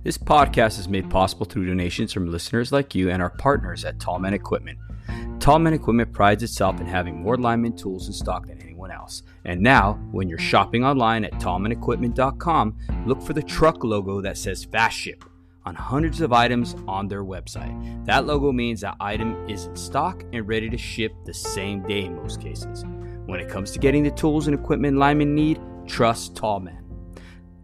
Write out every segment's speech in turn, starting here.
This podcast is made possible through donations from listeners like you and our partners at LineMan Equipment. LineMan Equipment prides itself in having more lineman tools in stock than anyone else. And now, when you're shopping online at LineManEquipment.com, look for the truck logo that says Fast Ship on hundreds of items on their website. That logo means that item is in stock and ready to ship the same day in most cases. When it comes to getting the tools and equipment linemen need, trust Tallman.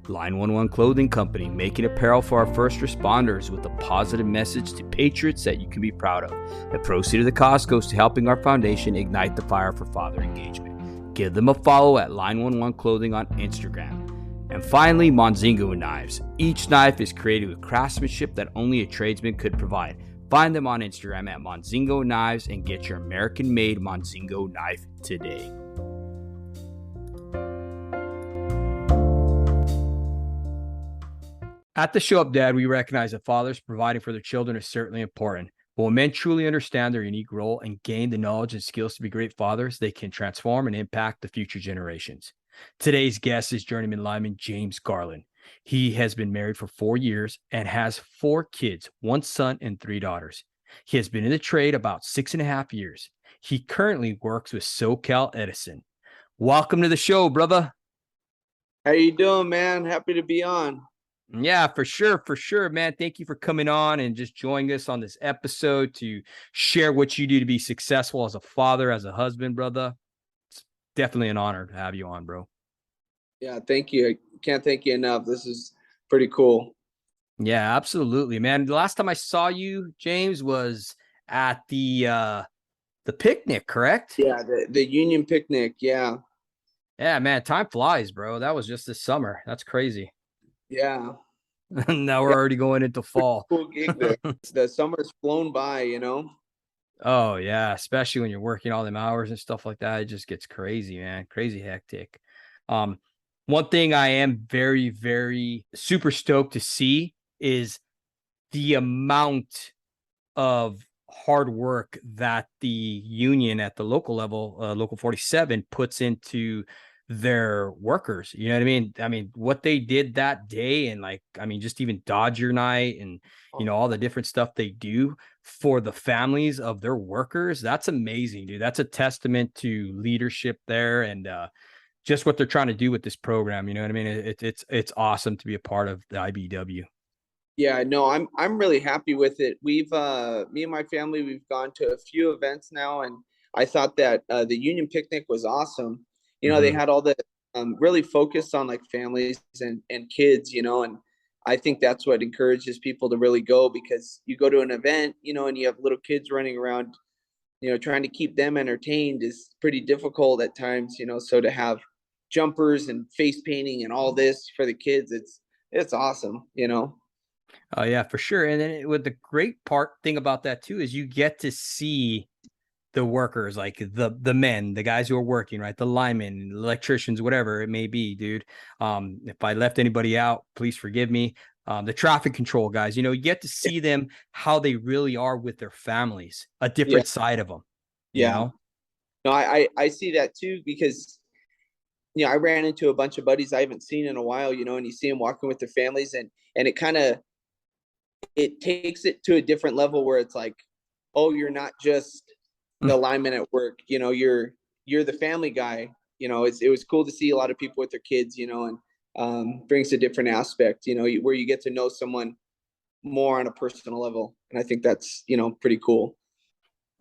Line 11 Clothing Company, making apparel for our first responders with a positive message to patriots that you can be proud of. The proceeds of the cost goes to helping our foundation ignite the fire for father engagement. Give them a follow at Line 11 Clothing on Instagram. And finally, Monzingo Knives. Each knife is created with craftsmanship that only a tradesman could provide. Find them on Instagram at Monzingo Knives and get your American-made Monzingo knife today. At the Show Up Dad, we recognize that fathers providing for their children is certainly important. But when men truly understand their unique role and gain the knowledge and skills to be great fathers, they can transform and impact the future generations. Today's guest is Journeyman lineman James Garland. He has been married for 4 years and has 4 kids, 1 son and 3 daughters. He has been in the trade about 6.5 years. He currently works with SoCal Edison. Welcome to the show, brother. How you doing, man? Happy to be on. Yeah, for sure, man. Thank you for coming on and just joining us on this episode to share what you do to be successful as a father, as a husband, brother. It's definitely an honor to have you on, bro. Yeah, thank you. I can't thank you enough. This is pretty cool. Yeah, absolutely, man. The last time I saw you, James, was at the picnic, correct? Yeah, the Union picnic. Yeah. Yeah, man. Time flies, bro. That was just this summer. That's crazy. Yeah. Now we're already going into fall. Cool gig there. The summer's flown by, you know? Oh, yeah. Especially when you're working all them hours and stuff like that. It just gets crazy, man. Crazy hectic. One thing I am very, very super stoked to see is the amount of hard work that the union at the local level, Local 47, puts into their workers. You know what I mean? I mean, what they did that day, and just even Dodger night and, all the different stuff they do for the families of their workers. That's amazing, dude. That's a testament to leadership there and just what they're trying to do with this program. You know what I mean? It's awesome to be a part of the IBW. Yeah, no, I'm really happy with it. We've me and my family, we've gone to a few events now, and I thought that the Union picnic was awesome. They had all the really focused on like families and kids, and I think that's what encourages people to really go, because you go to an event, and you have little kids running around, trying to keep them entertained is pretty difficult at times, so to have jumpers and face painting and all this for the kids, it's awesome. Oh yeah, for sure. And then with the great thing about that too is you get to see the workers, like the men, the guys who are working, right? The linemen, electricians, whatever it may be, dude. If I left anybody out, please forgive me. The traffic control guys, you get to see them, how they really are with their families, a different side of them. No, I see that too, because I ran into a bunch of buddies I haven't seen in a while, and you see them walking with their families, and it takes it to a different level where it's like, oh, you're not just the lineman at work, you're the family guy. It was cool to see a lot of people with their kids, and brings a different aspect, where you get to know someone more on a personal level. And I think that's, pretty cool.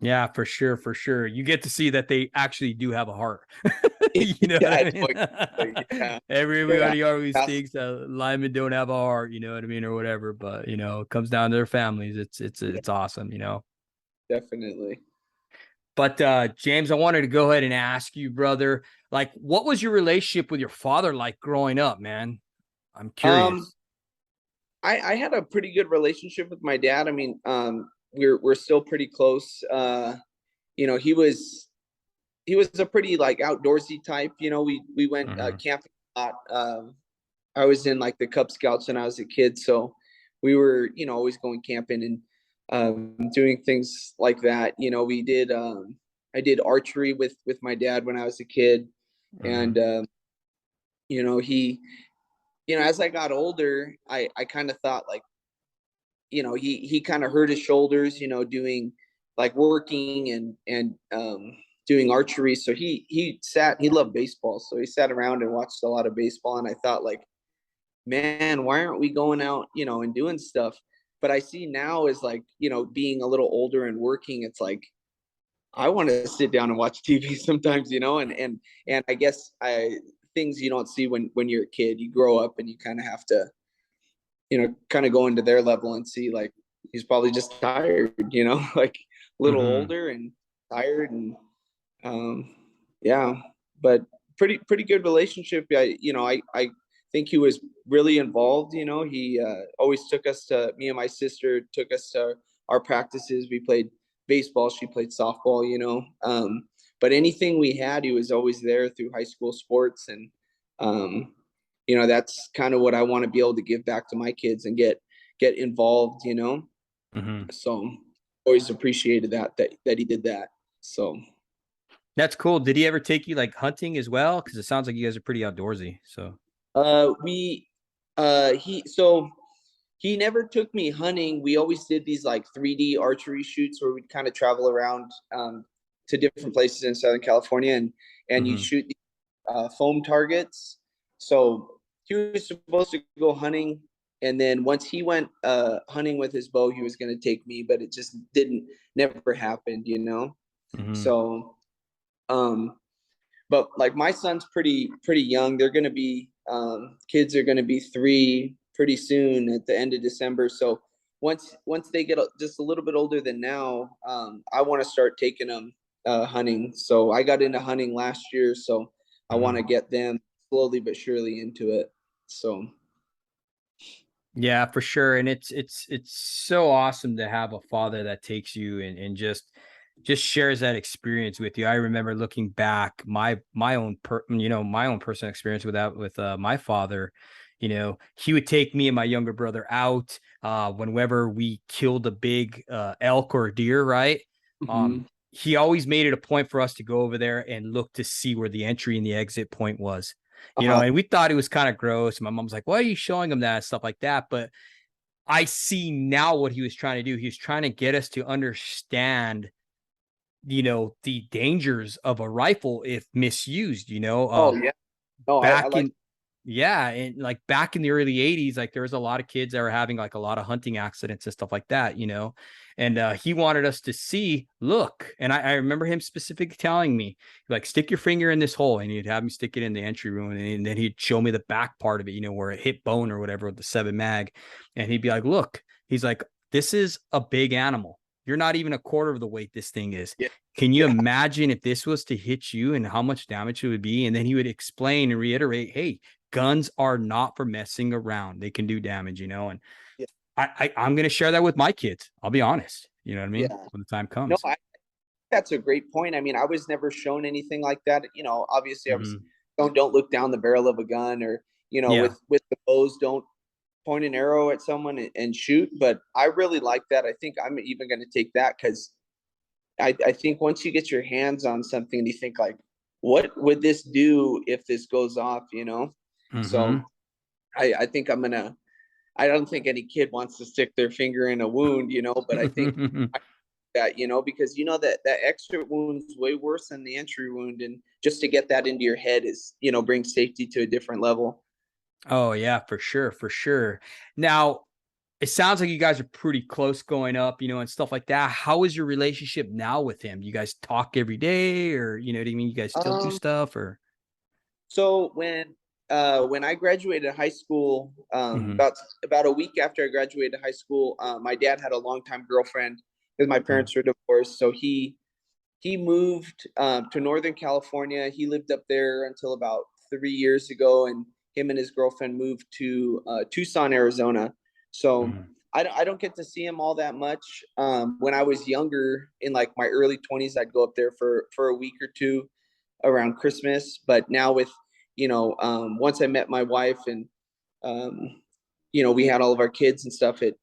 Yeah, for sure. You get to see that they actually do have a heart. What I mean? Yeah. Everybody always thinks that linemen don't have a heart, you know what I mean, or whatever. But it comes down to their families. It's awesome, Definitely. But James, I wanted to go ahead and ask you, brother, like, what was your relationship with your father like growing up, man? I'm curious. I had a pretty good relationship with my dad. I mean, we're still pretty close. He was a pretty like outdoorsy type. We went camping a lot. I was in like the Cub Scouts when I was a kid, so we were always going camping and doing things like that. We did I did archery with my dad when I was a kid, and he as I got older, I kind of thought like, he kind of hurt his shoulders, doing like working and doing archery. So he loved baseball. So he sat around and watched a lot of baseball. And I thought like, man, why aren't we going out, and doing stuff? But I see now is like, being a little older and working, it's like, I want to sit down and watch TV sometimes, and I guess things you don't see when you're a kid. You grow up and you kind of have to, kind of go into their level and see like he's probably just tired, like a little Mm-hmm. older and tired um yeah, but pretty good relationship. I think he was really involved. He always took us to me and my sister took us to our practices. We played baseball, she played softball. But anything we had, he was always there through high school sports. And um that's kind of what I want to be able to give back to my kids and get involved. Mm-hmm. So always appreciated that he did that. So That's cool. Did he ever take you like hunting as well? Because it sounds like you guys are pretty outdoorsy. So. we he so he never took me hunting. We always did these like 3D archery shoots where we'd kind of travel around to different places in Southern California, and you Mm-hmm. shoot foam targets. So he was supposed to go hunting, and then once he went hunting with his bow, he was going to take me, but it just didn't never happened. Mm-hmm. So um but like my son's pretty young. They're going to be kids are going to be 3 pretty soon at the end of December. So once they get just a little bit older than now, I want to start taking them hunting. So I got into hunting last year, so I want Mm-hmm. to get them slowly but surely into it. So Yeah, for sure. And it's so awesome to have a father that takes you and just shares that experience with you. I remember looking back my own my own personal experience with that with my father. He would take me and my younger brother out whenever we killed a big elk or deer, right? mhm. He always made it a point for us to go over there and look to see where the entry and the exit point was. Uh-huh. And we thought it was kind of gross. My mom's like, why are you showing him that and stuff like that? But I see now what he was trying to do. He was trying to get us to understand, the dangers of a rifle if misused, Oh yeah. No, I back like. in yeah, and like back in the early 80s, like there was a lot of kids that were having like a lot of hunting accidents and stuff like that. And he wanted us to see, look, and I remember him specifically telling me, like, stick your finger in this hole, and he'd have me stick it in the entry wound, and then he'd show me the back part of it, where it hit bone or whatever with the 7 mag, and he'd be like, look, he's like, this is a big animal. You're not even a quarter of the weight this thing is. Yeah. Can you Yeah. imagine if this was to hit you and how much damage it would be? And then he would explain and reiterate, hey, guns are not for messing around. They can do damage. And Yeah. I'm going to share that with my kids. I'll be honest. You know what I mean? Yeah. When the time No, comes. that's a great point. I mean, I was never shown anything like that. Obviously I was Mm-hmm. don't look down the barrel of a gun, or Yeah. with the bows, don't point an arrow at someone and shoot. But I really like that. I think I'm even going to take that because I think once you get your hands on something and you think like, what would this do if this goes off? Mm-hmm. So I think I don't think any kid wants to stick their finger in a wound, but I think that, because that exit wound's way worse than the entry wound. And just to get that into your head is, brings safety to a different level. Oh yeah, for sure. For sure. Now, it sounds like you guys are pretty close going up, and stuff like that. How is your relationship now with him? Do you guys talk every day, or what I mean? You guys still do Um, stuff, or? so when I graduated high school, Mm-hmm. about a week after I graduated high school, my dad had a longtime girlfriend because my parents were divorced. So he moved to Northern California. He lived up there until about 3 years ago, and him and his girlfriend moved to Tucson, Arizona. So Mm-hmm. I don't get to see him all that much. When I was younger, in like my early 20s, I'd go up there for a week or two around Christmas. But now with once I met my wife and um, we had all of our kids and stuff, it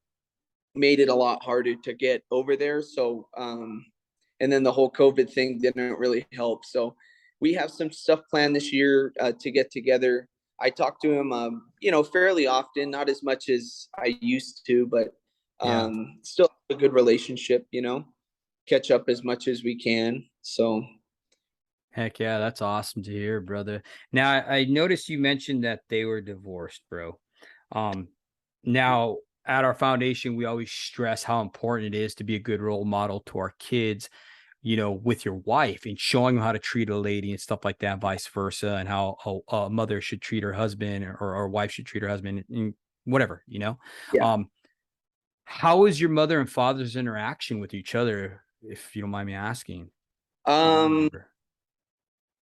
made it a lot harder to get over there. So and then the whole COVID thing didn't really help. So we have some stuff planned this year to get together. I talk to him, you know, fairly often, not as much as I used to, but Yeah. still a good relationship, you know, catch up as much as we can. So, Heck yeah, that's awesome to hear, brother. Now, I noticed you mentioned that they were divorced, bro. Um, Now, at our foundation, we always stress how important it is to be a good role model to our kids, with your wife and showing them how to treat a lady and stuff like that, vice versa, and how a mother should treat her husband or a wife should treat her husband, and whatever. yeah. Um, how is your mother and father's interaction with each other, if you don't mind me asking? Do you Um, remember?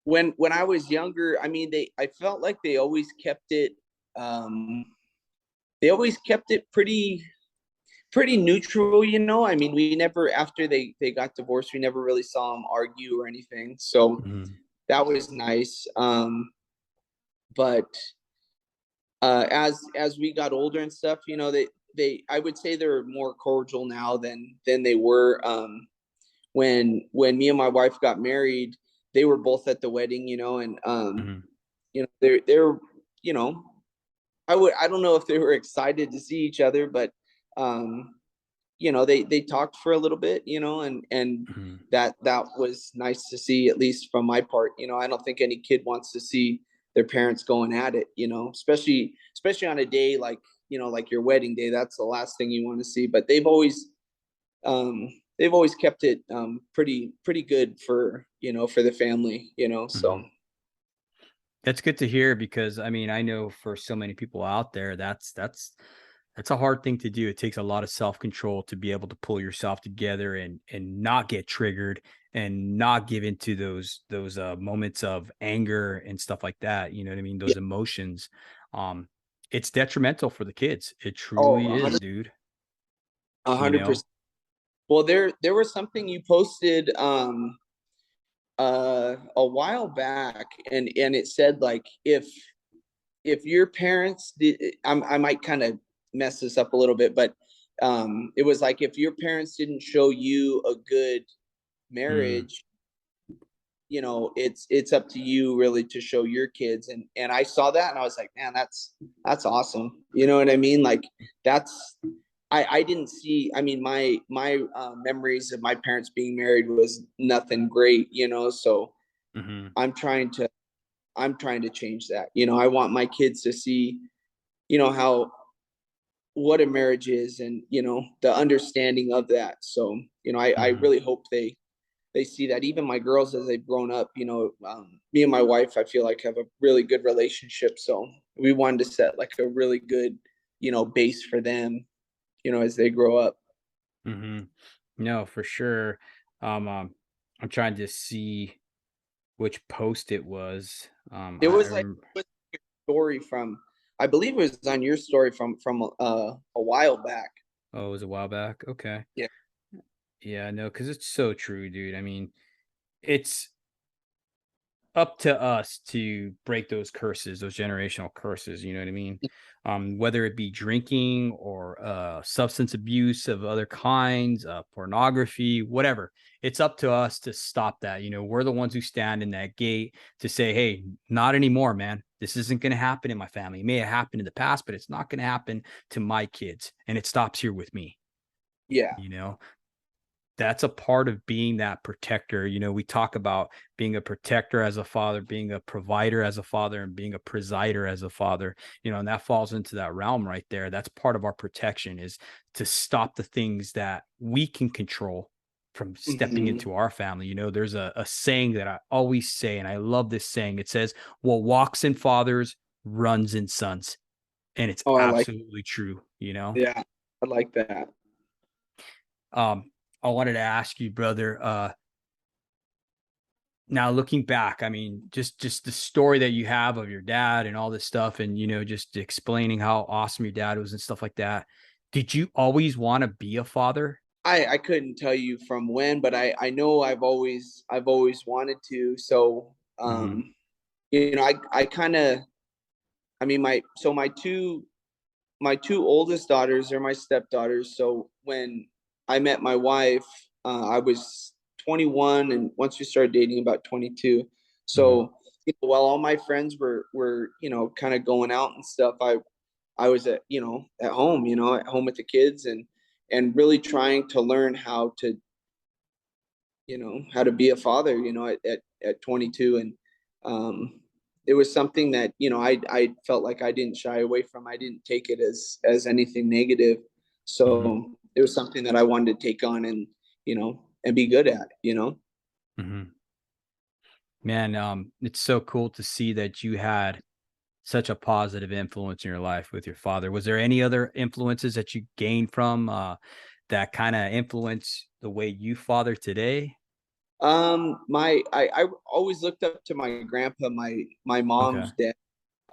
when I was younger, I mean, I felt like um, they always kept it pretty neutral, you know. I mean, we never, after they got divorced, we never really saw them argue or anything. So Mhm. that was nice. But as we got older and stuff, you know, they I would say they're more cordial now than they were when me and my wife got married. They were both at the wedding, you know, and Mhm. you know, they're you know, I don't know if they were excited to see each other, but um you know, they talked for a little bit, you know, and Mhm. that was nice to see, at least from my part. You know, I don't think any kid wants to see their parents going at it, you know, especially on a day like, you know, like your wedding day. That's the last thing you want to see. But um they've always kept it pretty good for, you know, for the family, you know. So Mhm. That's good to hear because I mean, I know for so many people out there, that's a hard thing to do. It takes a lot of self-control to be able to pull yourself together and not get triggered and not give into those moments of anger and stuff like that. You know what I mean? yeah. Those emotions. Um, it's detrimental for the kids. It Oh, truly is, dude. a You hundred know? percent. Well, there was something you posted a while back, and it said like, if your parents did, I might kind of mess this up a little bit, but it was like, if your parents didn't show you a good Mm, marriage, you know, it's up to you really to show your kids. And I saw that and I was like, man, that's awesome, you know what I mean? Like, that's, I didn't see, I mean, my memories of my parents being married was nothing great, you know. So mhm, i'm trying to I'm trying to change that. You know, I want my kids to see, you know, how, what a marriage is, and, you know, the understanding of that. So, you know, I mhm. really hope they see that. Even my girls, as they've grown up, you know, me and my wife, I feel like, have a really good relationship. So we wanted to set like a really good, you know, base for them, you know, as they grow up. Mhm. No, for sure. I'm trying to see which post it was. It I was like remember. a story from, I believe it was on your story from a while back. Oh, it was a while back. Okay. Yeah. Yeah, no, because it's so true, dude. I mean, it's up to us to break those curses, those generational curses, you know what I mean? Whether it be drinking or substance abuse of other kinds, pornography, whatever. It's up to us to stop that. We're the ones who stand in that gate to say, hey, not anymore, man. This isn't going to happen in my family. It may have happened in the past, but it's not going to happen to my kids. And it stops here with me, Yeah. you know? That's a part of being that protector. We talk about being a protector as a father, being a provider as a father, and being a presider as a father, and that falls into that realm right there. That's part of our protection, is to stop the things that we can control from stepping Hmm. into our family. There's a saying that I always say, and I love this saying. It says, what walks in fathers runs in sons. And it's Oh, I like, absolutely true. yeah, I like that. Um, I wanted to ask you, brother, now looking back, I mean, just the story that you have of your dad and all this stuff, and just explaining how awesome your dad was and stuff like that. Did you always want to be a father? I couldn't tell you from when, but I know I've always wanted to. So Hmm. you know, I kind of, I mean, my two oldest daughters are my stepdaughters. So when I met my wife, I was 21, and once we started dating, about 22. Hmm. So while all my friends were, kind of going out and stuff, I was at home, at home with the kids, and really trying to learn how to be a father, at 22. And um, it was something that, I felt like I didn't shy away from. I didn't take it as anything negative. Hmm. So it was something that I wanted to take on and be good at. Hmm. Man, it's so cool to see that you had such a positive influence in your life with your father. Was there any other influences that you gained from that kind of influence the way you father today? I always looked up to my grandpa, my Okay. mom's dad.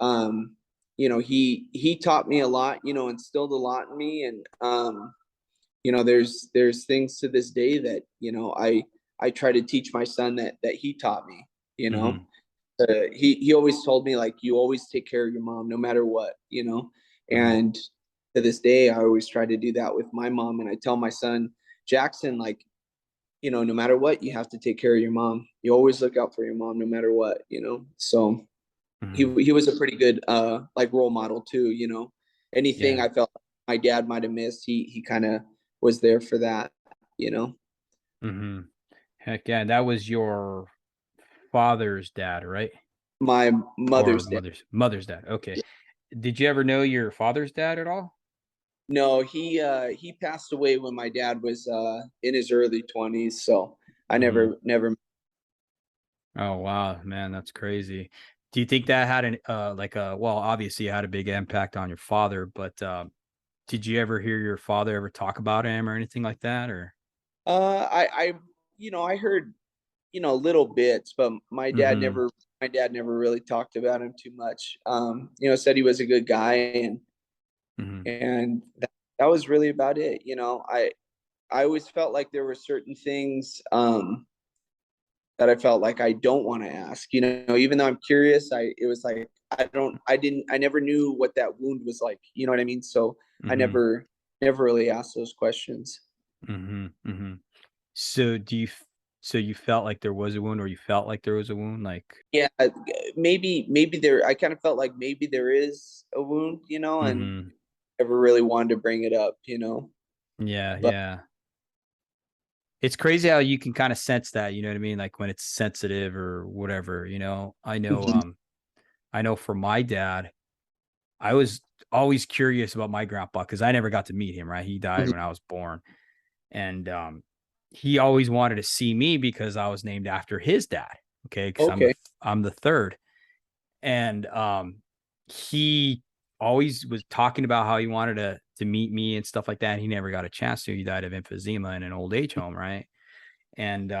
Um, he taught me a lot, instilled a lot in me. And there's things to this day that, I try to teach my son that he taught me, you know. Hmm. He always told me, like, you always take care of your mom no matter what. Hmm. And to this day I always try to do that with my mom. And I tell my son Jackson, like, no matter what, you have to take care of your mom. You always look out for your mom no matter what. So Hmm. he was a pretty good like role model too. Anything Yeah. I felt my dad might have missed, he kind of was there for that. Hmm. Heck yeah. That was your father's dad, right? My Or mother's dad. mother's dad. Okay. Did you ever know your father's dad at all? No, he passed away when my dad was in his early 20s, so I Hmm. never. Oh wow, man, that's crazy. Do you think that had an well, obviously it had a big impact on your father, but did you ever hear your father ever talk about him or anything like that? Or I heard little bits, but hmm. my dad never really talked about him too much. Said he was a good guy, Hmm. and that was really about it. I always felt like there were certain things that I felt like I don't want to ask. Even though I'm curious, it was like I never knew what that wound was like. You know what I mean? So I Hmm. never really asked those questions. Hmm. Hmm. So so you felt like there was a wound, or you felt like there was a wound, like Yeah, maybe there. I kind of felt like maybe there is a wound, and hmm. never really wanted to bring it up. Yeah, But yeah. It's crazy how you can kind of sense that, you know what I mean? Like when it's sensitive or whatever, you know. Mhm, I know for my dad, I was always curious about my grandpa because I never got to meet him, right? He died mhm. when I was born. And he always wanted to see me because I was named after his dad. Okay. Because Okay, I'm the third. And he always was talking about how he wanted to meet me and stuff like that. And he never got a chance to. He died of emphysema in an old age home, right? And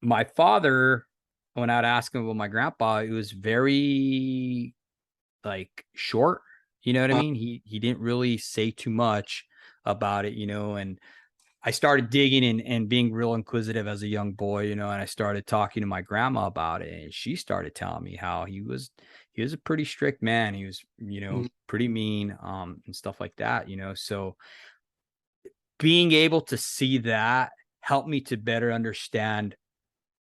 my father, when I'd ask him about my grandpa, it was very like short, you know what I uh, mean? He didn't really say too much about it, you know, and I started digging and being real inquisitive as a young boy, you know, and I started talking to my grandma about it, and she started telling me how he was a pretty strict man. He was, you know, mhm, pretty mean and stuff like that, you know. So being able to see that helped me to better understand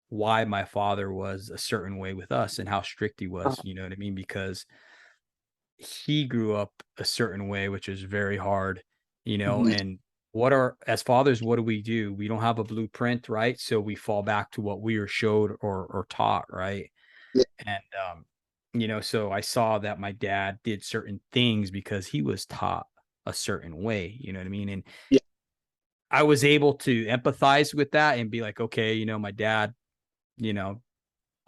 why my father was a certain way with us and how strict he uh, was, you know what I mean? Because he grew up a certain way, which is very hard, you know. mhm. And as fathers, what do? We don't have a blueprint, right? So we fall back to what we were showed or taught, right? Yeah, And you know, so I saw that my dad did certain things because he was taught a certain way, you know what I mean? And yeah, I was able to empathize with that and be like, okay, you know, my dad, you know,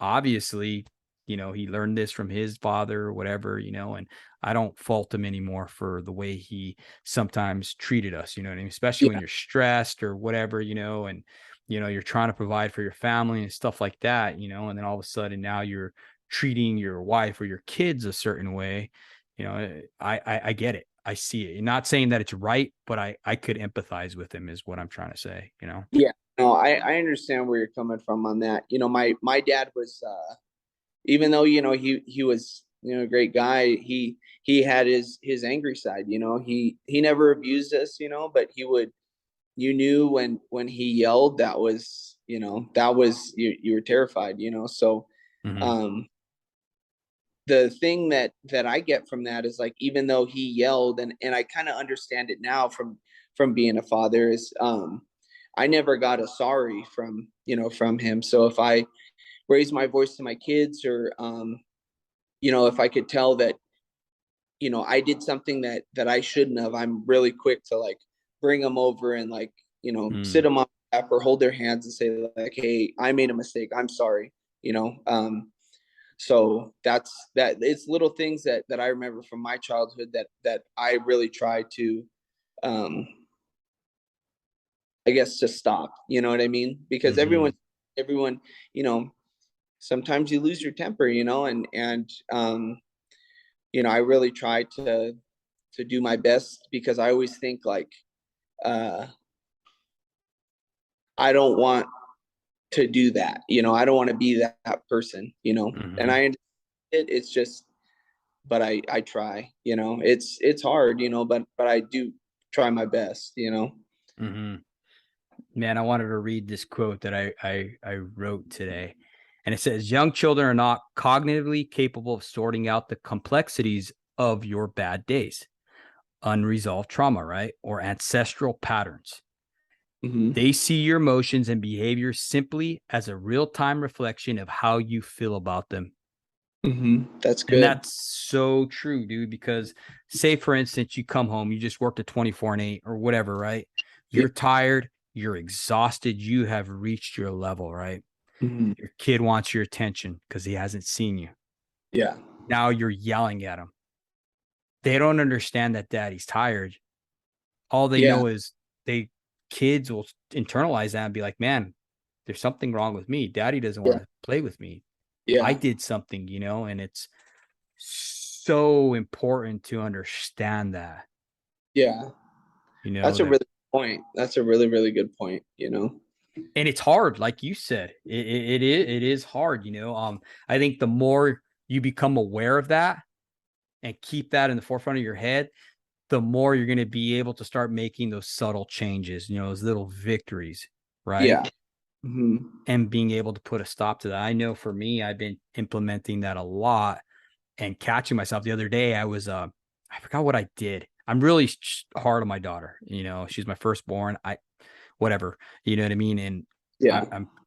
obviously, you know, he learned this from his father or whatever, you know, and I don't fault him anymore for the way he sometimes treated us, you know what I mean? Especially when yeah, you're stressed or whatever, you know, and you know, you're trying to provide for your family and stuff like that, you know, and then all of a sudden now you're treating your wife or your kids a certain way, you know, I get it. I see it. You're not saying that it's right, but I could empathize with him is what I'm trying to say, you know? yeah. No, I understand where you're coming from on that. My dad was even though he was a great guy, he had his angry side. He never abused us, but he would. You knew when he yelled, that was you were terrified. So Mm-hmm. Um, the thing that I get from that is like, even though he yelled, and I kind of understand it now from being a father, is I never got a sorry from, from him. So if I raise my voice to my kids, or if I could tell that, I did something that I shouldn't have, I'm really quick to like bring them over and like, sit Mm. them on my lap or hold their hands and say like, hey, I made a mistake, I'm sorry. So that it's little things that I remember from my childhood that I really try to, um I guess, to stop, you know what I mean? Because Mm-hmm. everyone, you know, sometimes you lose your temper, and I really try to do my best, because I always think like, uh I don't want to do that, I don't want to be that person, and Mm-hmm. I understand it's just, but I try, it's hard, but I do try my best. Mm-hmm. Man, I wanted to read this quote that I wrote today. And it says, young children are not cognitively capable of sorting out the complexities of your bad days, unresolved trauma, right? Or ancestral patterns. Hmm. They see your emotions and behaviors simply as a real-time reflection of how you feel about them. That's And good. that's so true, dude, because say, for instance, you come home, you just worked a 24 and 8 or whatever, right? Yeah. You're tired, you're exhausted, you have reached your level, right? Hmm. Your kid wants your attention because he hasn't seen you. Yeah. Now you're yelling at him. They don't understand that daddy's tired. All they Yeah. know is they kids will internalize that and be like, man, there's something wrong with me. Daddy doesn't want Yeah. to play with me. I Yeah. did something, and it's so important to understand that, Yeah. That's a that, really good point. That's a really, really good point. and it's hard, like you said, it is hard, I think the more you become aware of that and keep that in the forefront of your head, the more you're going to be able to start making those subtle changes, those little victories, right? Yeah. Hmm. And being able to put a stop to that. I know for me, I've been implementing that a lot and catching myself. The other day, I forgot what I did. I'm really hard on my daughter. She's my firstborn. Whatever, you know what I mean? And Yeah.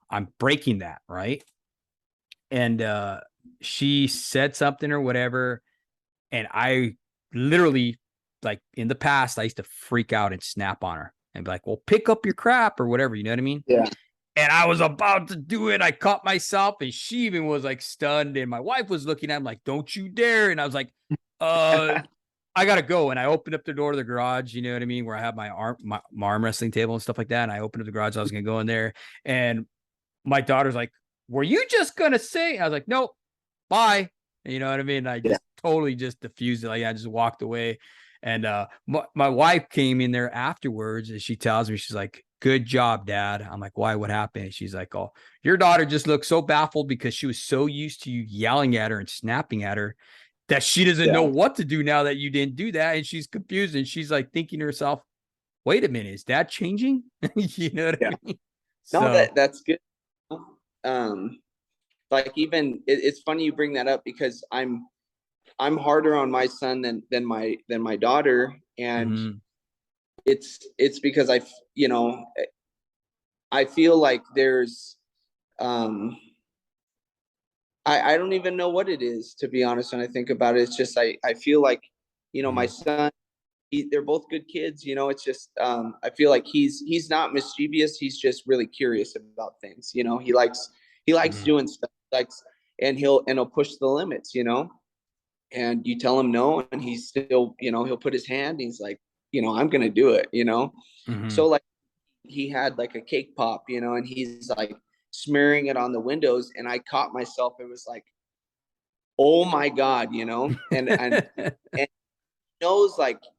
I'm breaking that, right? And she said something or whatever, and I literally, like in the past, I used to freak out and snap on her and be like, well, pick up your crap or whatever, you know what I mean? Yeah. And I was about to do it. I caught myself, and she even was like stunned. And my wife was looking at him like, don't you dare. And I was like, uh, I gotta go. And I opened up the door to the garage, you know what I mean, where I have my arm wrestling table and stuff like that. And I opened up the garage. I was gonna go in there. And my daughter's like, were you just gonna say? I was like, nope, bye. You know what I mean? I Yeah. just totally just diffused it. Like I just walked away. And my wife came in there afterwards, and she tells me, she's like, good job, dad. I'm like, why? What happened? And she's like, oh, your daughter just looked so baffled because she was so used to you yelling at her and snapping at her that she doesn't know Yeah. what to do now that you didn't do that. And she's confused, and she's like thinking to herself, wait a minute, is that changing? You know what Yeah. I mean? No, So, that's good. Um, like, even it's funny you bring that up, because I'm harder on my son than my daughter, and mhm, it's because I feel like there's, um I don't even know what it is, to be honest. When I think about it, it's just I feel like, my mhm, son, they're both good kids. It's just, I feel like he's not mischievous. He's just really curious about things. He likes mhm, doing stuff. And he'll push the limits. And you tell him no, and he's still, he'll put his hand. And he's like, I'm gonna do it. So, mhm. like, he had like a cake pop, and he's like smearing it on the windows, and I caught myself. It was like, oh my God, and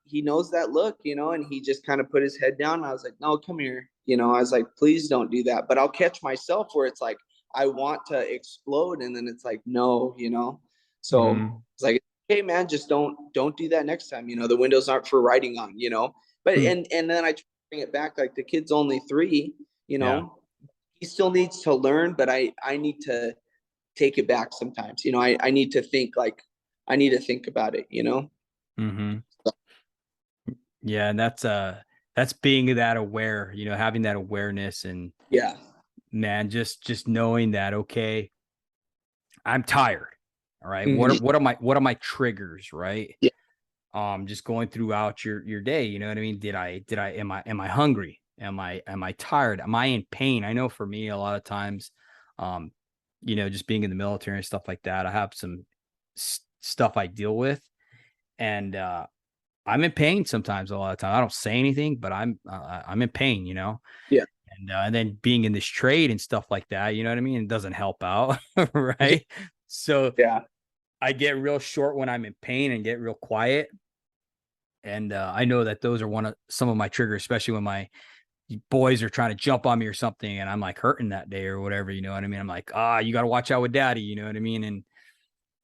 he knows that look, and he just kind of put his head down. I was like, no, come here. I was like, please don't do that. But I'll catch myself where it's like, I want to explode. And then it's like, no. So Mhm. it's like, hey man, just don't do that next time. The windows aren't for writing on. But Hmm. and then I try to bring it back, like, the kid's only 3, Yeah. he still needs to learn, but I need to take it back sometimes. I need to think about it, Mm-hmm. Yeah, and that's being that aware, having that awareness, and Yeah. man, just knowing that, okay, I'm tired. All right. Mhm. What are my triggers, right? Yeah. Just going throughout your day, you know what I mean? Am I hungry? Am I tired? Am I in pain? I know for me, a lot of times, um, just being in the military and stuff like that, I have some stuff I deal with, and I'm in pain sometimes. A lot of time, I don't say anything, but I'm in pain, Yeah. and then being in this trade and stuff like that, you know what I mean? It doesn't help out, right? So Yeah. I get real short when I'm in pain and get real quiet. And I know that those are some of my triggers, especially when my boys are trying to jump on me or something, and I'm like hurting that day or whatever. You know what I mean? I'm like, you got to watch out with daddy. You know what I mean? And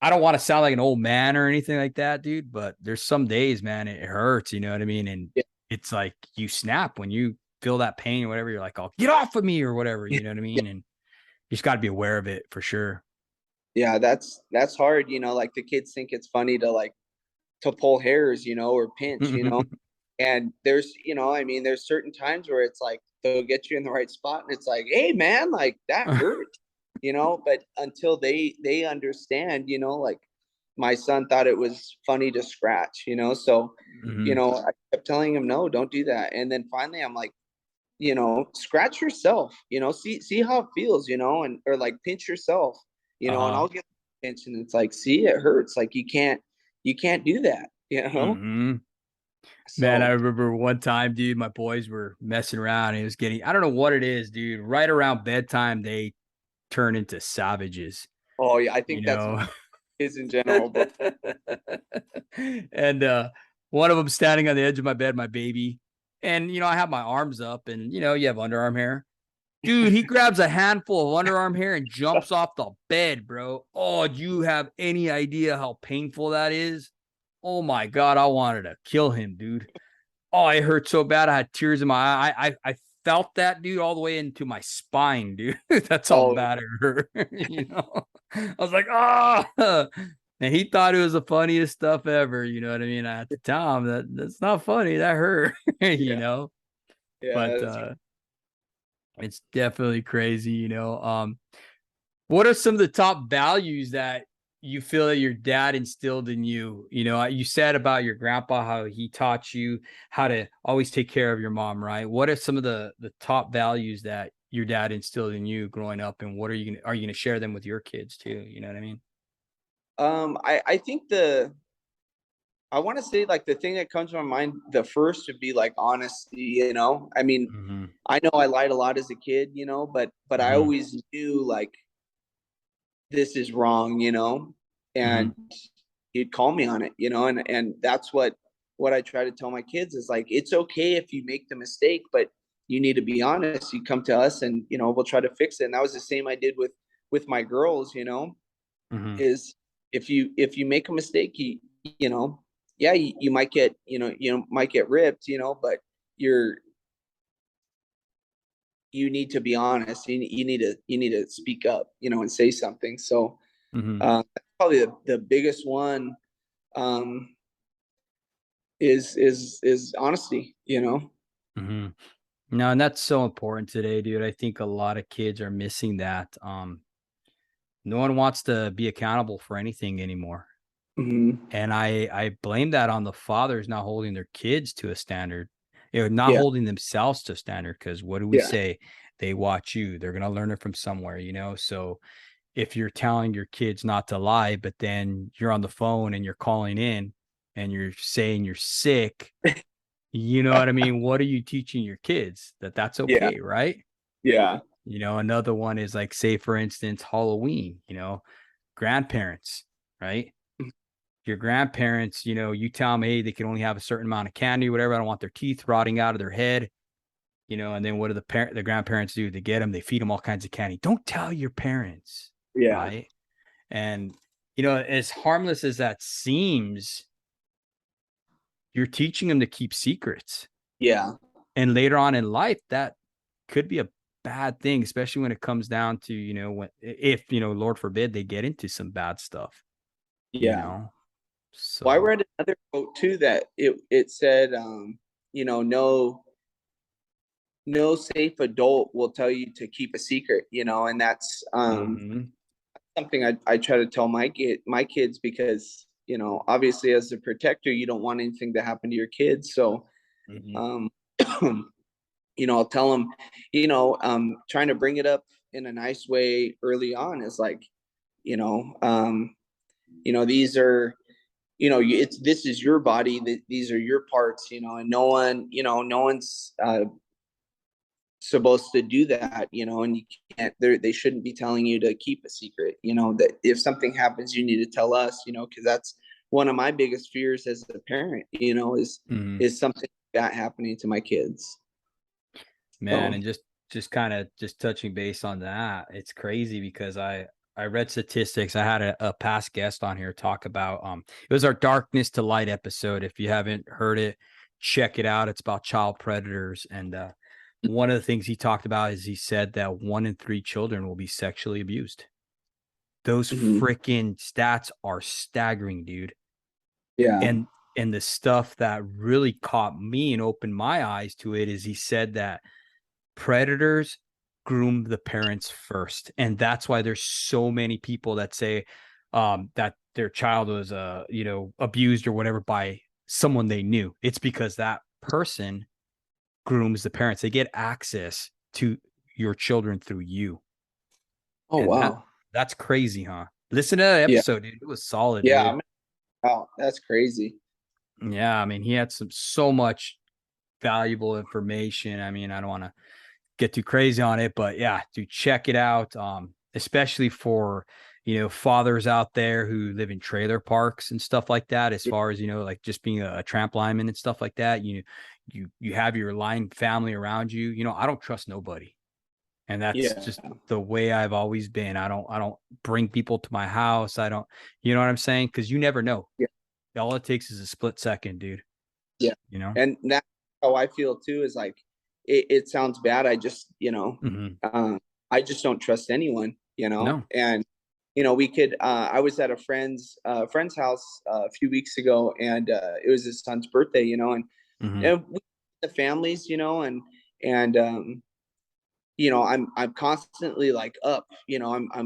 I don't want to sound like an old man or anything like that, dude. But there's some days, man, it hurts. You know what I mean? And Yeah. it's like you snap when you feel that pain or whatever. You're like, "Oh, get off of me" or whatever. You know what I Yeah. mean? And you just got to be aware of it for sure. Yeah. That's hard. Like the kids think it's funny to pull hairs, or pinch, and there's certain times where it's like they'll get you in the right spot and it's like, hey man, like that hurt, but until they understand, like my son thought it was funny to scratch, so Hmm. I kept telling him, no, don't do that. And then finally I'm like, scratch yourself, see how it feels, and or like pinch yourself, and Uh-huh. I'll get pinch, and it's like, see, it hurts, like you can't do that, Hmm. Man, I so. remember one time, dude, my boys were messing around and it was getting, I don't know what it is, dude. Right around bedtime, they turn into savages, Oh yeah, I you think that's know? kids in general, but And one of them standing on the edge of my bed, my baby. And, I have my arms up and, you have underarm hair. Dude, he grabs a handful of underarm hair and jumps off the bed, bro. Oh, do you have any idea how painful that is? Oh my God, I wanted to kill him, dude. Oh, it hurt so bad. I had tears in my eye. I felt that, dude, all the way into my spine, dude. That's how oh bad it hurt. I was like, oh, and he thought it was the funniest stuff ever. You know what I mean? I had to tell him that's not funny. That hurt, yeah, yeah, but it's definitely crazy. What are some of the top values that you feel that your dad instilled in you? You said about your grandpa, how he taught you how to always take care of your mom, right? What are some of the top values that your dad instilled in you growing up, and what are you gonna share them with your kids too? You know what I mean? I think I want to say like the thing that comes to my mind the first would be like honesty, I mean, Mm-hmm. I know I lied a lot as a kid, but I Mm-hmm. always knew like this is wrong, Mm-hmm. and he'd call me on it, and that's what I try to tell my kids is like, it's okay if you make the mistake, but you need to be honest. You come to us and, we'll try to fix it. And that was the same I did with my girls, Mm-hmm. is if you make a mistake, you know, yeah, you might get, might get ripped, but you're, you need to be honest. You need to speak up, and say something. So, Mm-hmm. that's probably the biggest one, um, is honesty, Mm-hmm. No, and that's so important today, dude. I think a lot of kids are missing that. No one wants to be accountable for anything anymore. Mhm. And I blame that on the fathers not holding their kids to a standard, not Yeah, holding themselves to a standard. Because what do we yeah, say? They watch you. They're gonna learn it from somewhere. So if you're telling your kids not to lie, but then you're on the phone and you're calling in and you're saying you're sick, you know what I mean? What are you teaching your kids? That's yeah, okay, right? yeah, Another one is like, say, for instance, Halloween, grandparents, right? Your grandparents, you tell them, hey, they can only have a certain amount of candy, whatever. I don't want their teeth rotting out of their head, and then what do the grandparents do? They get them, they feed them all kinds of candy. Don't tell your parents, yeah, right? And, as harmless as that seems, you're teaching them to keep secrets. yeah, And later on in life, that could be a bad thing, especially when it comes down to, if, Lord forbid they get into some bad stuff, you Yeah. know? Well, I So, read another quote too that it said, no safe adult will tell you to keep a secret, and that's mhm, something I try to tell my kids, because obviously as a protector you don't want anything to happen to your kids. So mhm. um I'll tell them, trying to bring it up in a nice way early on is like, you know um these are, it's this is your body, that these are your parts, and no one's supposed to do that, and you can't, they shouldn't be telling you to keep a secret, that if something happens you need to tell us, because that's one of my biggest fears as a parent, Mhm. is something like that happening to my kids. Man, So and just kind of just touching base on that, it's crazy because I read statistics. I had a past guest on here talk about it was our Darkness to Light episode. If you haven't heard it, check it out. It's about child predators. And one of the things he talked about is he said that 1 in 3 children will be sexually abused. Those mhm. freaking stats are staggering, dude. Yeah. And the stuff that really caught me and opened my eyes to it is he said that predators groom the parents first, and that's why there's so many people that say that their child was abused or whatever by someone they knew. It's because that person grooms the parents. They get access to your children through you. Oh And wow. that's crazy, huh? Listen to that Yeah. episode, dude. It was solid, Yeah. dude. Wow, that's crazy. Yeah, I mean, he had so much valuable information. I mean, I don't want to get too crazy on it, but yeah, dude, check it out. Especially for, fathers out there who live in trailer parks and stuff like that, as far as, like just being a tramp lineman and stuff like that. You have your line family around you. I don't trust nobody. And that's Yeah. just the way I've always been. I don't bring people to my house. I don't, you know what I'm saying? Cause you never know. Yeah. All it takes is a split second, dude. Yeah. You know? And that's how I feel too, is like, it sounds bad. I just, Hmm. I just don't trust anyone, No. and, I was at a friend's house a few weeks ago, and it was his son's birthday, Hmm. and we, the families, and, I'm constantly like up,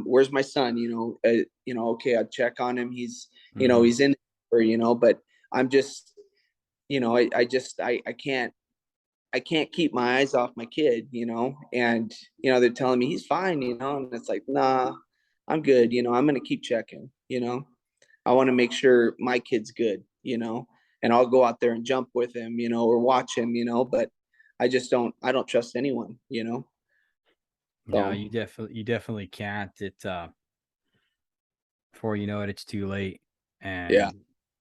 where's my son, okay, I'd check on him. Hmm. He's in, or, but I'm just, I can't keep my eyes off my kid, and, they're telling me he's fine, and it's like, nah, I'm good. I'm going to keep checking, I want to make sure my kid's good, and I'll go out there and jump with him, or watch him, but I don't trust anyone, No, so you definitely can't. Before you know it, it's too late, yeah. and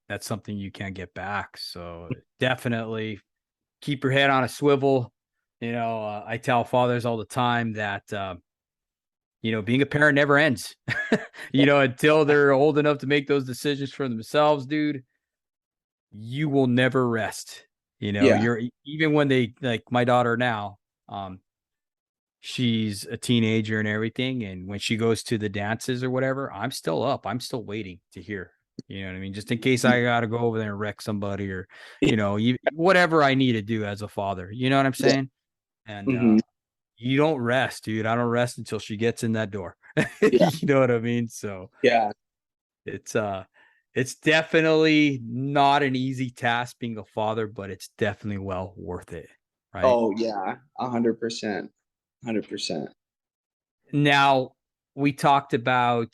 that's something you can't get back. So definitely keep your head on a swivel. I tell fathers all the time that being a parent never ends. Until they're old enough to make those decisions for themselves, dude. You will never rest. Yeah. You're even when they like my daughter now. Um, she's a teenager and everything. And when she goes to the dances or whatever, I'm still up. I'm still waiting to hear. You know what I mean? Just in case I got to go over there and wreck somebody or, whatever I need to do as a father. You know what I'm Yeah. saying? And Hmm. you don't rest, dude. I don't rest until she gets in that door. Yeah. You know what I mean? So Yeah. it's it's definitely not an easy task being a father, but it's definitely well worth it. Right. Oh yeah. 100%. 100%. Now, we talked about,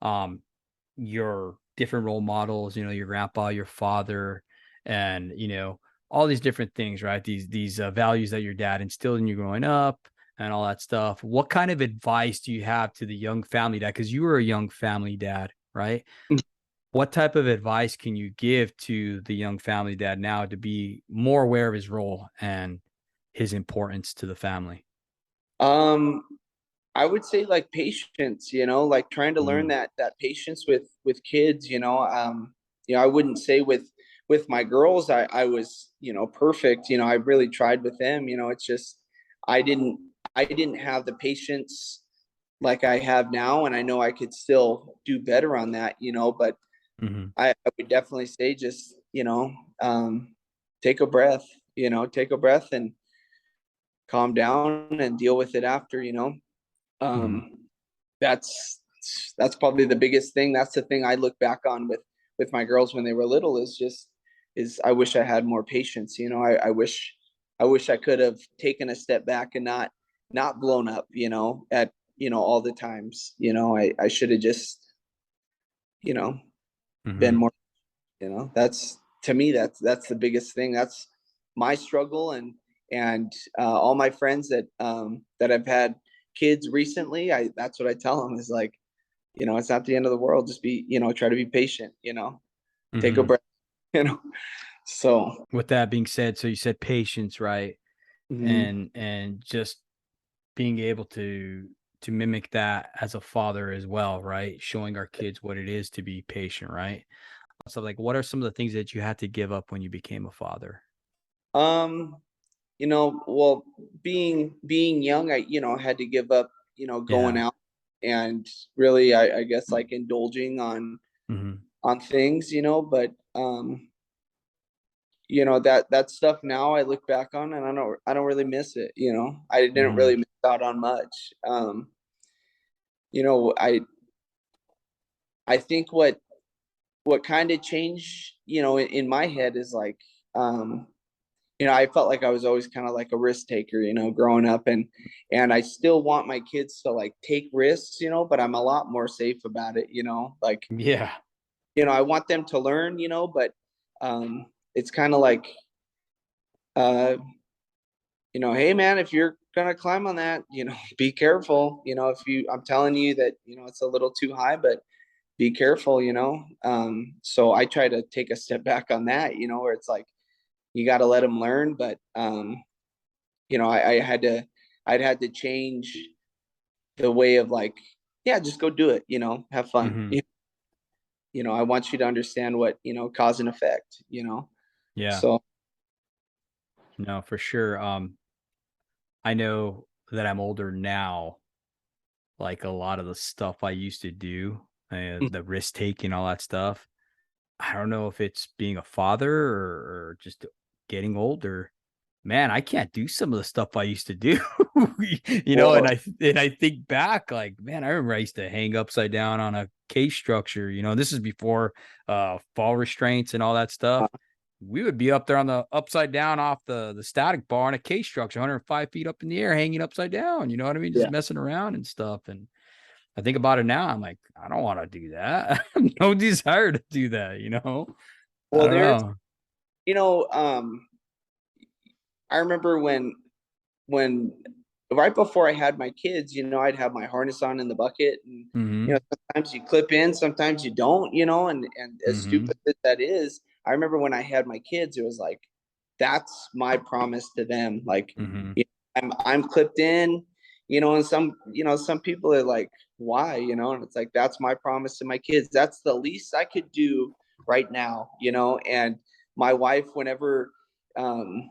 um, your different role models, your grandpa, your father, and, all these different things, right? These values that your dad instilled in you growing up and all that stuff. What kind of advice do you have to the young family dad? Because you were a young family dad, right? What type of advice can you give to the young family dad now to be more aware of his role and his importance to the family? Um, I would say like patience, like trying to learn Mm, that patience with kids, I wouldn't say with my girls I was, perfect, I really tried with them, it's just I didn't I didn't have the patience like I have now, and I know I could still do better on that, but Hmm. I would definitely say just, take a breath, take a breath and calm down and deal with it after. Hmm. Um, that's that's probably the biggest thing. That's the thing I look back on with my girls when they were little is I wish I had more patience. I wish I could have taken a step back and not blown up, at all the times. I should have just, you know, been Hmm. more, that's to me, that's the biggest thing. That's my struggle. And all my friends that I've had kids recently, that's what I tell them is like, it's not the end of the world. Just be, try to be patient, take a Hmm. breath, you know. So With that being said, so you said patience, right? mhm. And just being able to mimic that as a father as well, right? Showing our kids what it is to be patient, right? So like what are some of the things that you had to give up when you became a father? um, well, being young, I, had to give up, going Yeah. out and really, I guess like indulging Hmm. on things, but that stuff now I look back on and I don't really miss it. I didn't Hmm. really miss out on much. You know, I think what kind of changed, in my head is like, um, I felt like I was always kind of like a risk taker, growing up, and I still want my kids to like take risks, but I'm a lot more safe about it, like, Yeah. I want them to learn, but it's kind of like, uh, hey man, if you're gonna climb on that, be careful. If I'm telling you that, it's a little too high, but be careful. So I try to take a step back on that, where it's like you got to let them learn, but I'd had to change the way of like, yeah, just go do it. Have fun. Hmm. I want you to understand what cause and effect. Yeah. So No, for sure. I know that I'm older now. Like a lot of the stuff I used to do, the risk taking, all that stuff. I don't know if it's being a father or just getting older. Man, I can't do some of the stuff I used to do. And well, I think back like, man, I remember I used to hang upside down on a case structure, this is before fall restraints and all that stuff. We would be up there on the upside down off the static bar on a case structure, 105 feet up in the air, hanging upside down. You know what I mean? Just yeah. messing around and stuff. And I think about it now. I'm like, I don't want to do that. I have no desire to do that. I Well, don't there's, know. you know, um, I remember when right before I had my kids, I'd have my harness on in the bucket, and Hmm. sometimes you clip in, sometimes you don't, and as Hmm. stupid as that is, I remember when I had my kids, it was like that's my promise to them. Like, Hmm. I'm clipped in, and some people are like, why, and it's like that's my promise to my kids. That's the least I could do right now, and my wife, um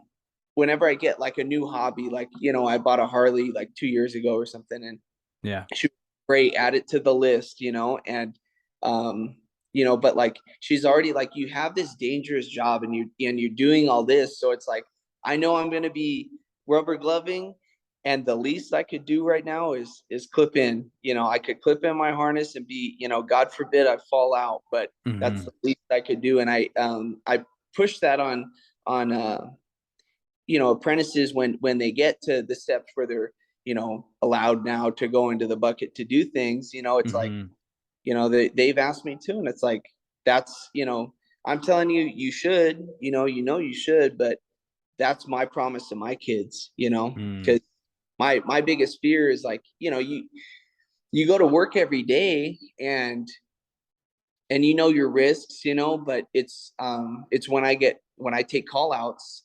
whenever I get like a new hobby, like, I bought a Harley like 2 years ago or something, and Yeah. she was great, add it to the list, and um, but like she's already like, you have this dangerous job and you're doing all this. So it's like, I know I'm gonna be rubber gloving, and the least I could do right now is clip in. I could clip in my harness and be, God forbid I fall out, but that's Hmm. the least I could do. And I push that on apprentices when they get to the steps where they're allowed now to go into the bucket to do things. It's like, Hmm. they've asked me too, and it's like, that's, I'm telling you, you should, you should, but that's my promise to my kids, Hmm. because my biggest fear is like, you go to work every day, and your risks, but it's when I take call outs,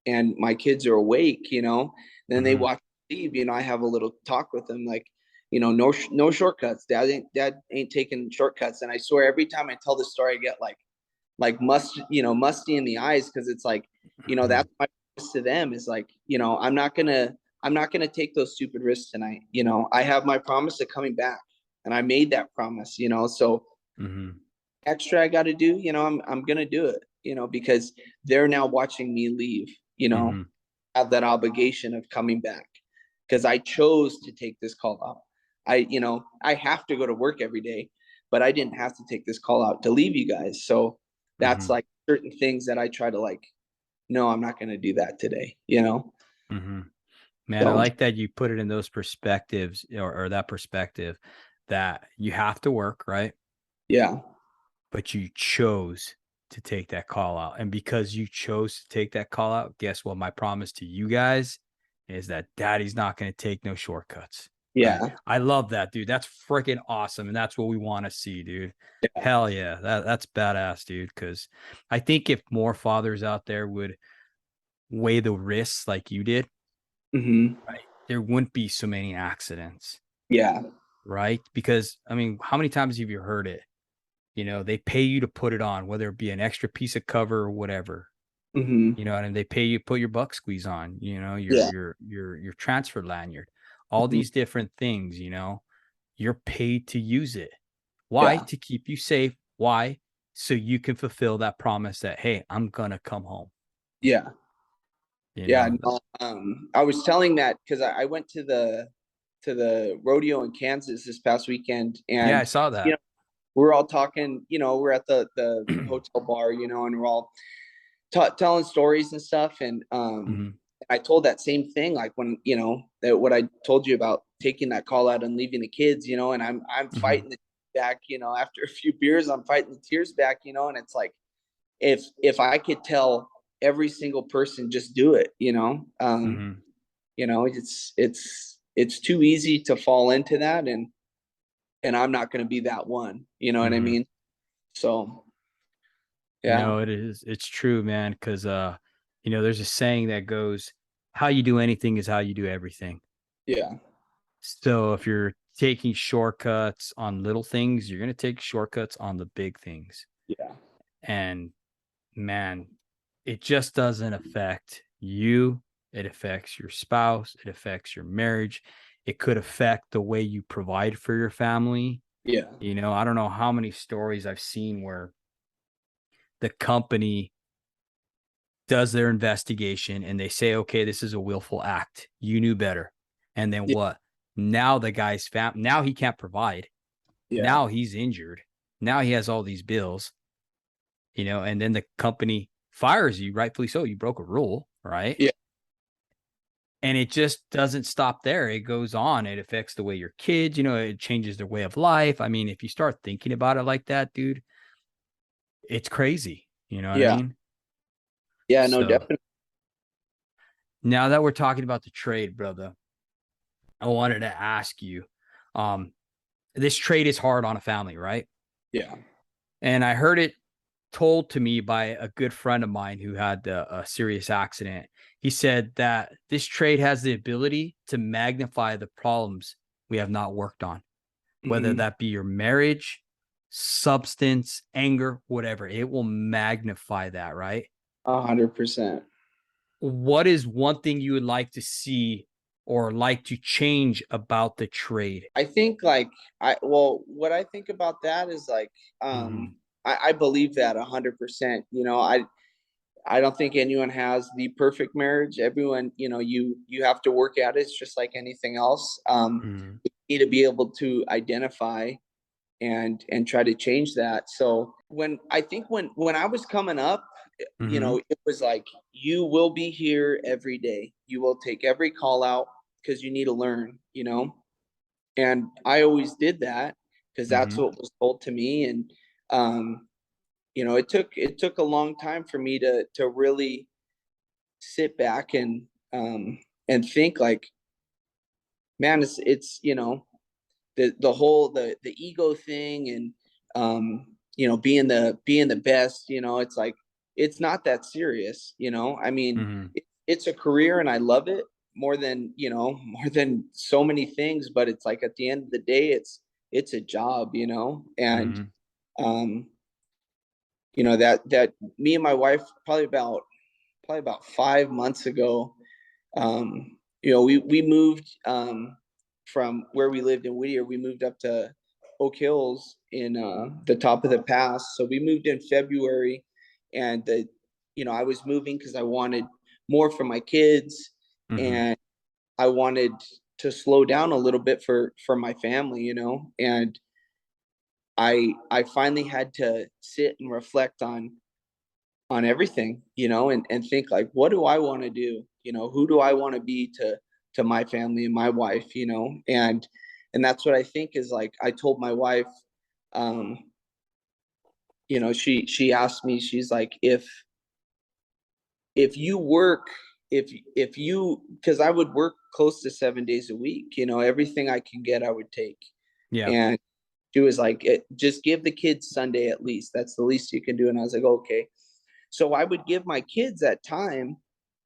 and my kids are awake, then they Hmm. watch leave, I have a little talk with them, like, no shortcuts. Dad ain't taking shortcuts. And I swear every time I tell this story, I get musty in the eyes, because it's like, Hmm. that's my promise to them is like, I'm not gonna I'm not going to take those stupid risks tonight. You know, I have my promise of coming back, and I made that promise, you know, so extra I got to do, you know, I'm going to do it, you know, because they're now watching me leave, you know, have that obligation of coming back because I chose to take this call out. You know, I have to go to work every day, but I didn't have to take this call out to leave you guys. So that's like certain things that I try to like, no, I'm not going to do that today, you know? Man, I like that you put it in those perspectives or that perspective that you have to work, right? Yeah. But you chose to take that call out. And because you chose to take that call out, guess what? My promise to you guys is that daddy's not going to take no shortcuts. Yeah. Right? I love that, dude. That's freaking awesome. And that's what we want to see, dude. Yeah. Hell yeah. That's badass, dude. Cause I think if more fathers out there would weigh the risks like you did, right, there wouldn't be so many accidents. Yeah. Right. Because I mean, how many times have you heard it? You know, they pay you to put it on, whether it be an extra piece of cover or whatever. You know, and they pay you to put your buck squeeze on, you know, your transfer lanyard, all these different things, you know, you're paid to use it. Why? To keep you safe. Why? So you can fulfill that promise that, hey, I'm gonna come home. Yeah. You Yeah. know? No, I was telling that because I went to the rodeo in Kansas this past weekend, and yeah, I saw that. You know, we're all talking, you know, we're at the hotel bar, you know, and we're all telling stories and stuff. And I told that same thing, like when, you know, that what I told you about taking that call out and leaving the kids, you know, and I'm fighting the back, you know, after a few beers, I'm fighting the tears back, you know, and it's like, if I could tell every single person, just do it, you know, you know, it's too easy to fall into that. And I'm not going to be that one, you know what I mean? So, yeah. No, it is. It's true, man. Cause, you know, there's a saying that goes, how you do anything is how you do everything. Yeah. So if you're taking shortcuts on little things, you're going to take shortcuts on the big things. Yeah. And man, it just doesn't affect you. It affects your spouse. It affects your marriage. It could affect the way you provide for your family. Yeah. You know, I don't know how many stories I've seen where the company does their investigation and they say, okay, this is a willful act. You knew better. And then what? Now the guy's now he can't provide. Yeah. Now he's injured. Now he has all these bills, you know, and then the company fires you, rightfully so. You broke a rule, right? Yeah. And it just doesn't stop there. It goes on. It affects the way your kids, you know, it changes their way of life. I mean, if you start thinking about it like that, dude, it's crazy. You know what I mean? Yeah, no, So definitely. now that we're talking about the trade, brother, I wanted to ask you, this trade is hard on a family, right? Yeah. And I heard it told to me by a good friend of mine who had a serious accident. He said that this trade has the ability to magnify the problems we have not worked on, whether that be your marriage, substance, anger, whatever. It will magnify that, right? 100%. What is one thing you would like to see or like to change about the trade? I think like what I think about that is like I believe that 100%. You know, I don't think anyone has the perfect marriage. Everyone, you know, you have to work at it. It's just like anything else. You need to be able to identify and try to change that. So when I was coming up, you know, it was like you will be here every day. You will take every call out because you need to learn, you know. And I always did that because that's what was told to me. And you know, it took a long time for me to really sit back and think like, man, it's you know, the whole the ego thing and you know, being the best, you know, it's like it's not that serious, you know. I mean, it's a career and I love it more than, you know, more than so many things, but it's like at the end of the day, it's a job, you know. And um you know, that me and my wife probably about 5 months ago, we moved from where we lived in Whittier. We moved up to Oak Hills in the top of the pass. So we moved in February, and I was moving because I wanted more for my kids, Mm-hmm. and I wanted to slow down a little bit for my family, and I finally had to sit and reflect on everything, and think like, what do I want to do? Who do I want to be to my family and my wife, and that's what I think is like. I told my wife, um, she asked me, she's like, if you work, if you, because I would work close to 7 days a week, everything I can get, I would take. Yeah. And she was like, just give the kids Sunday at least. That's the least you can do. And I was like, okay. So I would give my kids that time,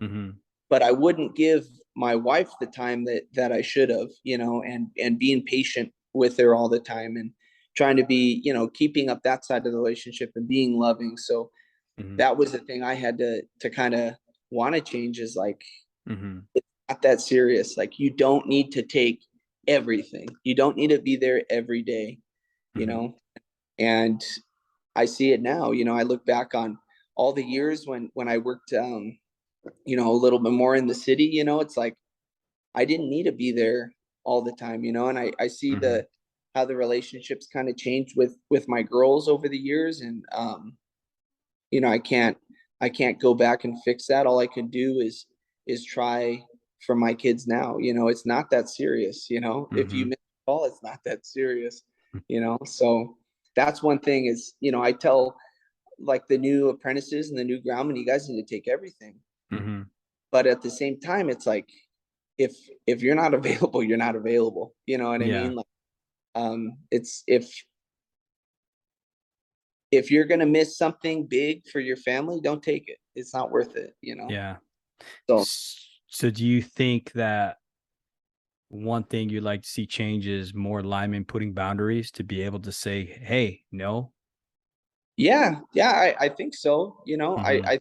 Mm-hmm. but I wouldn't give my wife the time that I should have, and being patient with her all the time, and trying to be, keeping up that side of the relationship and being loving. So Mm-hmm. that was the thing I had to kind of want to change, is like, Mm-hmm. it's not that serious. Like, you don't need to take everything. You don't need to be there every day, you Mm-hmm. know. And I see it now. I look back on all the years when I worked, a little bit more in the city. It's like I didn't need to be there all the time. And I see Mm-hmm. how the relationships kind of changed with my girls over the years, and I can't go back and fix that. All I can do is try for my kids now. It's not that serious. If you Mm-hmm. miss a call, it's not that serious. So that's one thing is, I tell like the new apprentices and the new groundmen, you guys need to take everything. Mm-hmm. But at the same time, it's like, if you're not available, you're not available. You know what I Yeah. mean? Like, it's if you're gonna miss something big for your family, don't take it. It's not worth it. Yeah. So So do you think that one thing you'd like to see change is more linemen putting boundaries to be able to say, hey, no? yeah, I think so. Mm-hmm.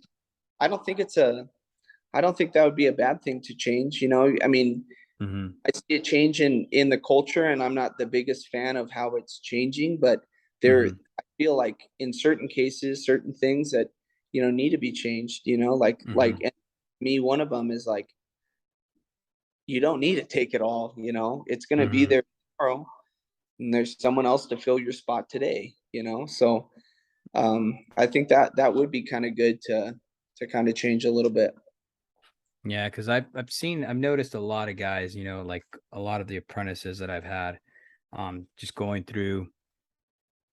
I don't think I don't think that would be a bad thing to change. I mean, Mm-hmm. I see a change in the culture, and I'm not the biggest fan of how it's changing, but Mm-hmm. I feel like in certain cases, certain things that need to be changed. Like Mm-hmm. and me, one of them is like, you don't need to take it all. It's going to be Mm-hmm. there tomorrow, and there's someone else to fill your spot today. So I think that would be kind of good to kind of change a little bit. Yeah, because I've noticed a lot of guys, like a lot of the apprentices that I've had, just going through,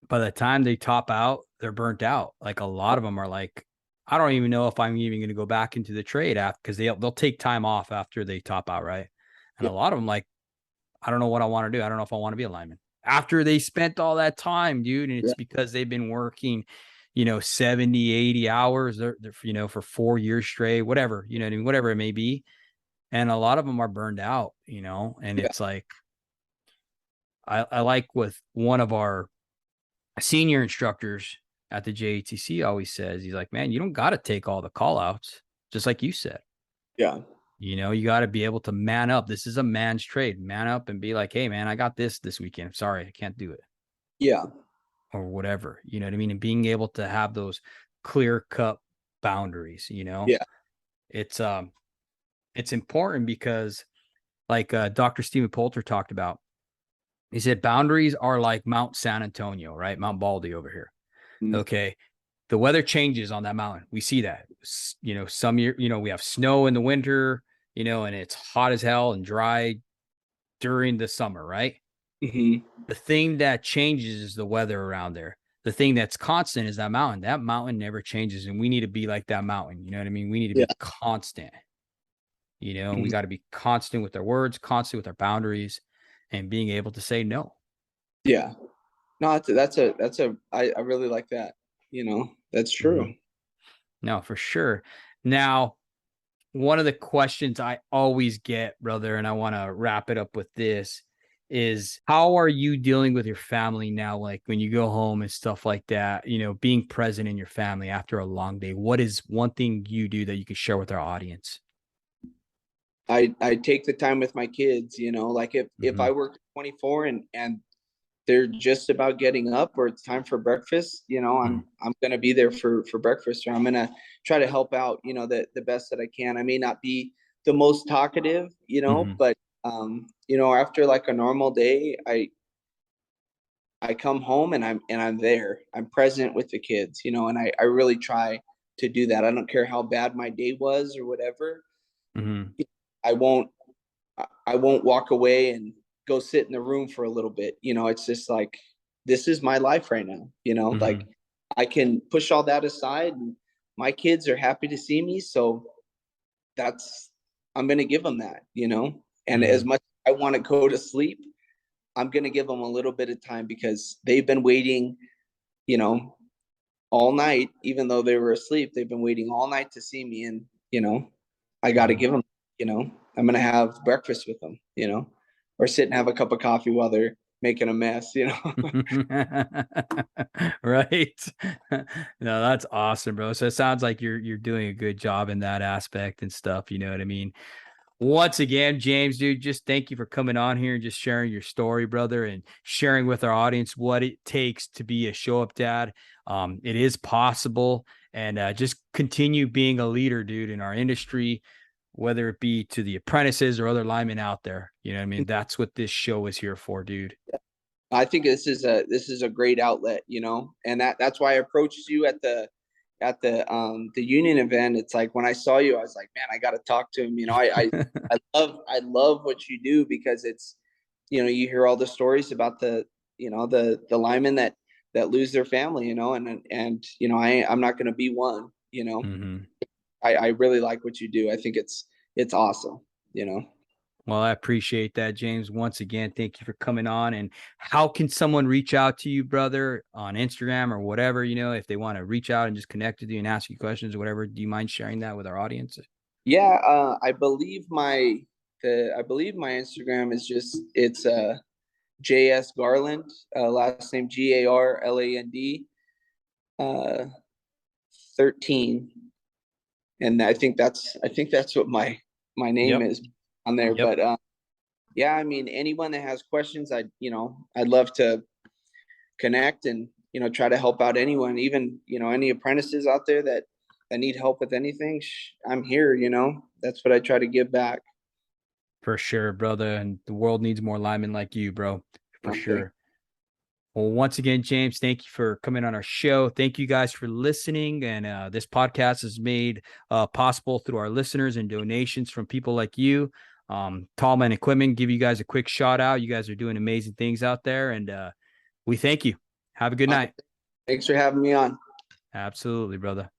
by the time they top out, they're burnt out. Like a lot of them are like, I don't even know if I'm even going to go back into the trade after, because they'll take time off after they top out, right? And Yeah, a lot of them like, I don't know what I want to do. I don't know if I want to be a lineman after they spent all that time, dude. And yeah, it's because they've been working, 70, 80 hours, for 4 years straight, whatever, what I mean, whatever it may be. And a lot of them are burned out, and yeah, it's like, I like with one of our senior instructors at the JATC always says, he's like, man, you don't got to take all the call outs, just like you said. yeah, You got to be able to man up. This is a man's trade. Man up and be like, hey, man, I got this weekend. I'm sorry, I can't do it, yeah, or whatever. You know what I mean? And being able to have those clear cut boundaries. yeah. It's important because, like Dr. Stephen Poulter talked about, he said boundaries are like Mount San Antonio, right? Mount Baldy over here. Mm. Okay. The weather changes on that mountain. We see that, some year, we have snow in the winter, and it's hot as hell and dry during the summer, right? Mhm. The thing that changes is the weather around there. The thing that's constant is that mountain. That mountain never changes. And we need to be like that mountain. You know what I mean? We need to Yeah. be constant, and we Mhm. got to be constant with our words, constant with our boundaries, and being able to say no. Yeah. No, I really like that. That's Mm-hmm. true. No, for sure. Now, one of the questions I always get, brother, and I want to wrap it up with this, is how are you dealing with your family now? Like when you go home and stuff like that, being present in your family after a long day. What is one thing you do that you can share with our audience? I take the time with my kids, like if Mm-hmm. I work 24 and they're just about getting up or it's time for breakfast, I'm going to be there for breakfast, or I'm going to try to help out, the best that I can. I may not be the most talkative, Mm-hmm. but after like a normal day, I come home and I'm there. I'm present with the kids, and I really try to do that. I don't care how bad my day was or whatever. Mm-hmm. I won't I won't walk away and go sit in the room for a little bit. It's just like, this is my life right now, Mm-hmm. like I can push all that aside, and my kids are happy to see me. So that's, I'm going to give them that, and Mm-hmm. as much as I want to go to sleep, I'm going to give them a little bit of time because they've been waiting, you know, all night, even though they were asleep, they've been waiting all night to see me. And, I got to Mm-hmm. give them, I'm going to have breakfast with them, or sit and have a cup of coffee while they're making a mess. Right. No, that's awesome, bro. So it sounds like you're doing a good job in that aspect and stuff. You know what I mean? Once again, James, dude, just thank you for coming on here and just sharing your story, brother, and sharing with our audience what it takes to be a show up dad. It is possible, and just continue being a leader, dude, in our industry, whether it be to the apprentices or other linemen out there. You know what I mean? That's what this show is here for, dude. I think this is a great outlet, and that's why I approached you at the union event. It's like when I saw you, I was like, man, I got to talk to him. I love what you do, because it's, you hear all the stories about the linemen that lose their family, and I'm not going to be one. Mm-hmm. I really like what you do. I think it's awesome. you know Well, I appreciate that, James. Once again, thank you for coming on. And how can someone reach out to you, brother, on Instagram or whatever, if they want to reach out and just connect with you and ask you questions or whatever? Do you mind sharing that with our audience? Yeah, I believe my Instagram is it's JS Garland, last name Garland, 13, and I think that's what my name Yep. is on there. Yep. But yeah, I mean, anyone that has questions, I'd love to connect and try to help out anyone, even any apprentices out there that need help with anything. I'm here. That's what I try to give back. For sure, brother. And the world needs more linemen like you, bro. For Okay. sure. Well, once again, James, thank you for coming on our show. Thank you guys for listening. And this podcast is made possible through our listeners and donations from people like you. Tallman Equipment, give you guys a quick shout out. You guys are doing amazing things out there. And we thank you. Have a good night. Thanks for having me on. Absolutely, brother.